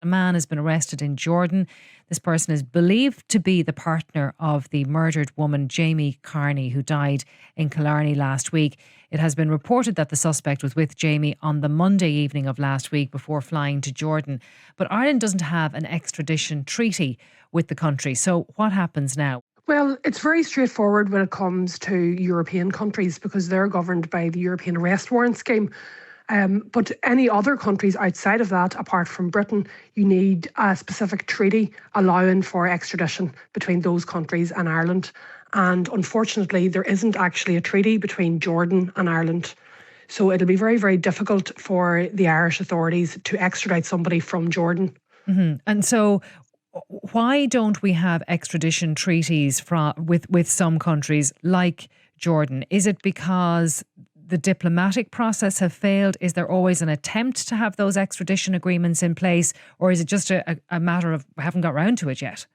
A man has been arrested in Jordan. This person is believed to be the partner of the murdered woman, Jamey Carney, who died in Killarney last week. It has been reported that the suspect was with Jamey on the Monday evening of last week before flying to Jordan. But Ireland doesn't have an extradition treaty with the country. So what happens now? Well, it's very straightforward when it comes to European countries because they're governed by the European arrest warrant scheme. But any other countries outside of that, apart from Britain, you need a specific treaty allowing for extradition between those countries and Ireland. And unfortunately, there isn't actually a treaty between Jordan and Ireland. So it'll be very, very difficult for the Irish authorities to extradite somebody from Jordan. Mm-hmm. And so why don't we have extradition treaties with some countries like Jordan? Is it because the diplomatic process have failed? Is there always an attempt to have those extradition agreements in place? Or is it just a matter of we haven't got round to it yet?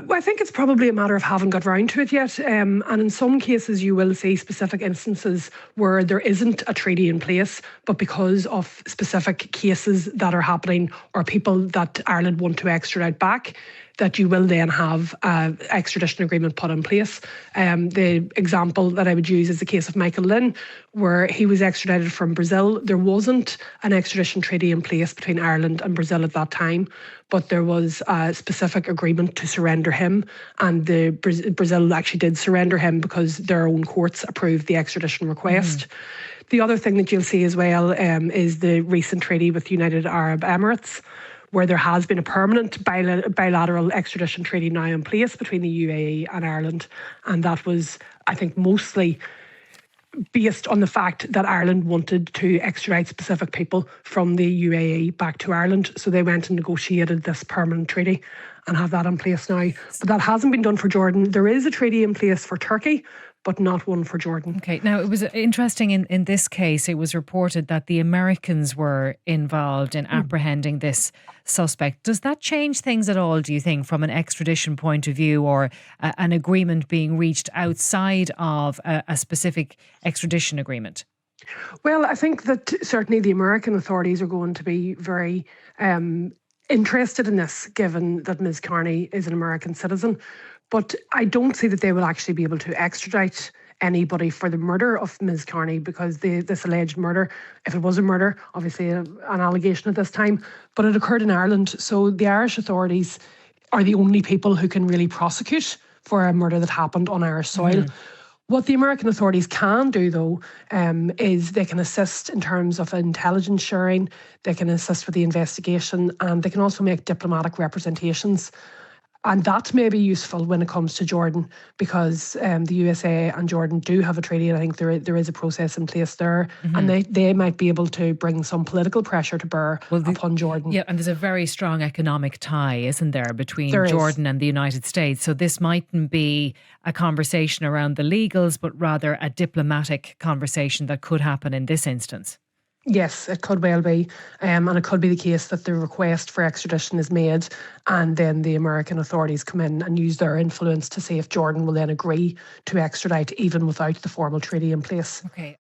Well, I think it's probably a matter of haven't got round to it yet. And in some cases, you will see specific instances where there isn't a treaty in place, but because of specific cases that are happening or people that Ireland want to extradite back, that you will then have an extradition agreement put in place. The example that I would use is the case of Michael Lynn, where he was extradited from Brazil. There wasn't an extradition treaty in place between Ireland and Brazil at that time, but there was a specific agreement to surrender him, and Brazil actually did surrender him because their own courts approved the extradition request. The other thing that you'll see as well is the recent treaty with the United Arab Emirates, where there has been a permanent bilateral extradition treaty now in place between the UAE and Ireland. And that was, I think, mostly based on the fact that Ireland wanted to extradite specific people from the UAE back to Ireland. So they went and negotiated this permanent treaty and have that in place now. But that hasn't been done for Jordan. There is a treaty in place for Turkey, but not one for Jordan. Okay. Now, it was interesting in this case, it was reported that the Americans were involved in apprehending this suspect. Does that change things at all, do you think, from an extradition point of view, or an agreement being reached outside of a specific extradition agreement? Well, I think that certainly the American authorities are going to be very interested in this, given that Ms Carney is an American citizen. But I don't see that they will actually be able to extradite anybody for the murder of Ms Carney, because this alleged murder, if it was a murder, obviously an allegation at this time, but it occurred in Ireland. So the Irish authorities are the only people who can really prosecute for a murder that happened on Irish soil. What the American authorities can do, though, is they can assist in terms of intelligence sharing, they can assist with the investigation, and they can also make diplomatic representations. And that may be useful when it comes to Jordan, because the USA and Jordan do have a treaty, and I think there is a process in place there. And they might be able to bring some political pressure to bear upon Jordan. Yeah, and there's a very strong economic tie, isn't there, between Jordan and the United States. So this mightn't be a conversation around the legals, but rather a diplomatic conversation that could happen in this instance. Yes, it could well be. And it could be the case that the request for extradition is made and then the American authorities come in and use their influence to see if Jordan will then agree to extradite even without the formal treaty in place. Okay.